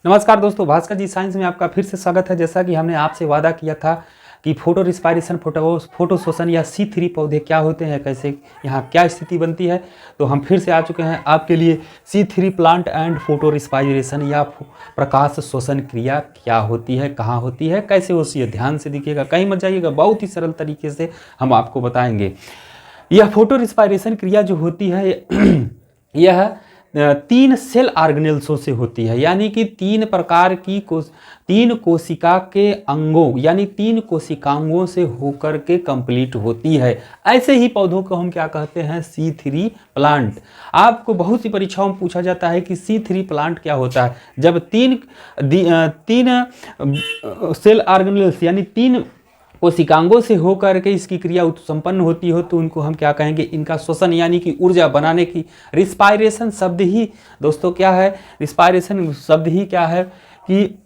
नमस्कार दोस्तों, भास्कर जी साइंस में आपका फिर से स्वागत है। जैसा कि हमने आपसे वादा किया था कि फोटो रिस्पायरेशन, फोटो शोषण या C3 पौधे क्या होते हैं, कैसे यहाँ क्या स्थिति बनती है, तो हम फिर से आ चुके हैं आपके लिए। C3 plant and photo respiration या प्रकाश शोषण क्रिया क्या होती है, कहाँ होती है, कैसे होती है, ध्यान से देखिएगा, कहीं मत जाइएगा, बहुत ही सरल तरीके से हम आपको बताएंगे। यह फोटो रिस्पायरेशन क्रिया जो होती है यह 3 सेल ऑर्गेनेल्सों से होती है, यानी कि 3 प्रकार की 3 कोशिका के अंगों यानी 3 कोशिकांगों से होकर के कंप्लीट होती है। ऐसे ही पौधों को हम क्या कहते हैं, C3 प्लांट। आपको बहुत सी परीक्षाओं में पूछा जाता है कि C3 प्लांट क्या होता है। जब 3 सेल ऑर्गेनेल्स यानी 3 कोशिकांगों से होकर के इसकी क्रिया संपन्न होती हो तो उनको हम क्या कहेंगे, इनका श्वसन यानी कि ऊर्जा बनाने की। रिस्पायरेशन शब्द ही दोस्तों क्या है, रिस्पायरेशन शब्द ही क्या है कि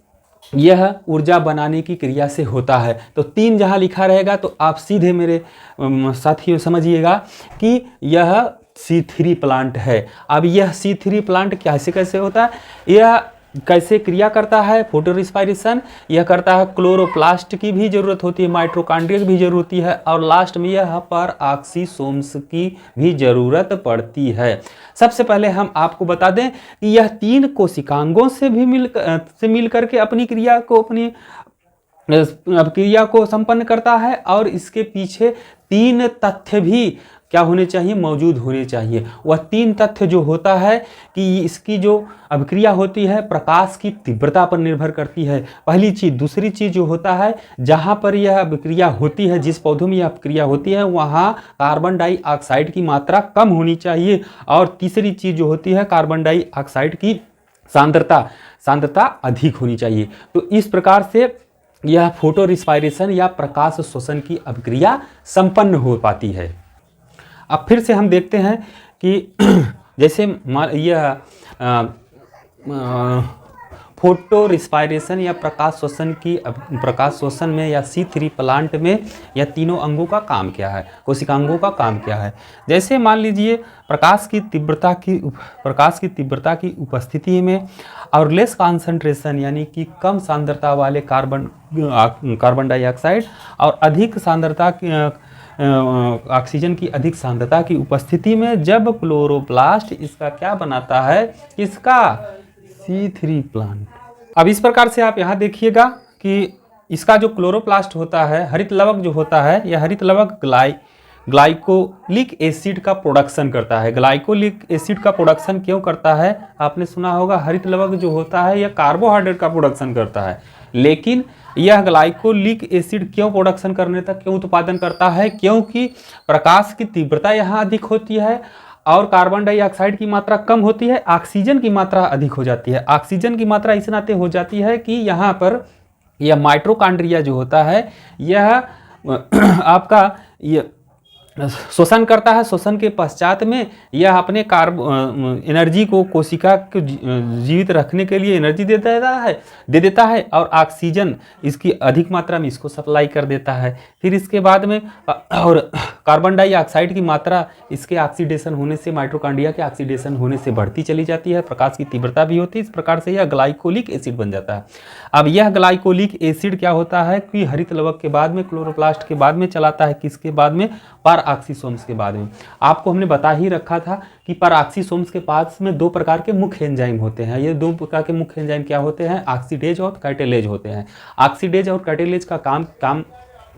यह ऊर्जा बनाने की क्रिया से होता है। तो 3 जहां लिखा रहेगा तो आप सीधे मेरे साथियों समझिएगा कि यह C3 प्लांट है। अब यह C3 प्लांट कैसे होता है, यह कैसे क्रिया करता है, फोटो रिस्पायरेशन यह करता है। क्लोरोप्लास्ट की भी जरूरत होती है, माइटोकॉन्ड्रिया की भी जरूरत होती है, और लास्ट में यह पर ऑक्सीसोम्स की भी जरूरत पड़ती है। सबसे पहले हम आपको बता दें कि यह 3 कोशिकांगों से भी मिल करके अपनी क्रिया को संपन्न करता है, और इसके पीछे 3 तथ्य भी क्या होने चाहिए, मौजूद होने चाहिए। वह 3 तथ्य जो होता है कि इसकी जो अभिक्रिया होती है प्रकाश की तीव्रता पर निर्भर करती है, पहली चीज। दूसरी चीज जो होता है, जहां पर यह अभिक्रिया होती है, जिस पौधों में यह अभिक्रिया होती है वहां कार्बन डाइऑक्साइड की मात्रा कम होनी चाहिए, और तीसरी चीज जो होती है कार्बन डाइऑक्साइड की सांद्रता अधिक होनी चाहिए। तो इस प्रकार से यह फोटो रिस्पायरेशन या प्रकाश शोषण की अभिक्रिया संपन्न हो पाती है। अब फिर से हम देखते हैं कि जैसे यह फोटो रिस्पायरेशन या प्रकाश शोषण में या C3 प्लांट में यह तीनों अंगों का काम क्या है, कोशिकांगों का काम क्या है। जैसे मान लीजिए प्रकाश की तीव्रता की उपस्थिति में और लेस कॉन्सेंट्रेशन यानी कि कम सांद्रता वाले कार्बन डाइऑक्साइड और अधिक सांद्रता ऑक्सीजन की अधिक सांद्रता की उपस्थिति में जब क्लोरोप्लास्ट इसका क्या बनाता है, इसका C3 प्लांट। अब इस प्रकार से आप यहाँ देखिएगा कि इसका जो क्लोरोप्लास्ट होता है, हरित लवक जो होता है, यह हरित लवक ग्लाइकोलिक एसिड का प्रोडक्शन करता है। ग्लाइकोलिक एसिड का प्रोडक्शन क्यों करता है, आपने सुना होगा हरित लवक जो होता है यह कार्बोहाइड्रेट का प्रोडक्शन करता है, लेकिन यह ग्लाइकोलिक एसिड क्यों प्रोडक्शन करने तक क्यों उत्पादन करता है, क्योंकि प्रकाश की तीव्रता यहाँ अधिक होती है और कार्बन डाइऑक्साइड की मात्रा कम होती है, ऑक्सीजन की मात्रा अधिक हो जाती है। ऑक्सीजन की मात्रा इस नाते हो जाती है कि यहाँ पर यह माइटोकॉन्ड्रिया जो होता है यह आपका यह शोषण करता है। शोषण के पश्चात में यह अपने एनर्जी को कोशिका को जीवित रखने के लिए एनर्जी दे देता है और ऑक्सीजन इसकी अधिक मात्रा में इसको सप्लाई कर देता है। फिर इसके बाद में और कार्बन डाइऑक्साइड की मात्रा इसके ऑक्सीडेशन होने से, माइटोकॉन्ड्रिया के ऑक्सीडेशन होने से बढ़ती चली जाती है, प्रकाश की तीव्रता भी होती है। इस प्रकार से यह ग्लाइकोलिक एसिड बन जाता है। अब यह ग्लाइकोलिक एसिड क्या होता है कि हरित लवक के बाद में, क्लोरोप्लास्ट के बाद में चलाता है, किसके बाद में, परऑक्सीसोम्स के बाद में। आपको हमने बता ही रखा था कि परऑक्सीसोम्स के पास में 2 प्रकार के मुख्य एंजाइम होते हैं। ये 2 प्रकार के मुख्य एंजाइम क्या होते हैं, ऑक्सीडेज और कैटेलेज होते हैं। ऑक्सीडेज और कैटेलेज का काम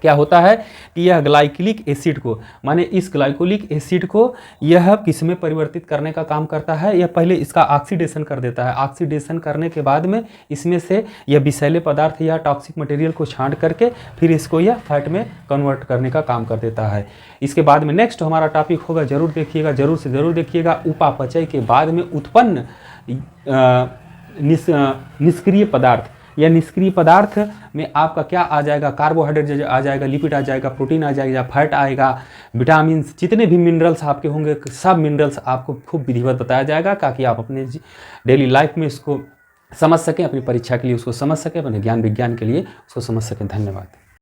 क्या होता है कि यह ग्लाइकोलिक एसिड को, माने इस ग्लाइकोलिक एसिड को यह किस में परिवर्तित करने का काम करता है, यह पहले इसका ऑक्सीडेशन कर देता है। ऑक्सीडेशन करने के बाद में इसमें से यह विषैले पदार्थ या टॉक्सिक मटेरियल को छांट करके फिर इसको यह फैट में कन्वर्ट करने का काम कर देता है। इसके बाद में नेक्स्ट हमारा टॉपिक होगा, जरूर देखिएगा, जरूर से जरूर देखिएगा, उपापचय के बाद में उत्पन्न निष्क्रिय पदार्थ या निष्क्रिय पदार्थ में आपका क्या आ जाएगा, कार्बोहाइड्रेट आ जाएगा, लिपिड आ जाएगा, प्रोटीन आ जाएगा, फैट आएगा, विटामिन, जितने भी मिनरल्स आपके होंगे सब मिनरल्स आपको खूब विधिवत बताया जाएगा ताकि आप अपने डेली लाइफ में इसको समझ सकें, अपनी परीक्षा के लिए उसको समझ सकें, अपने ज्ञान विज्ञान के लिए उसको समझ सकें। धन्यवाद।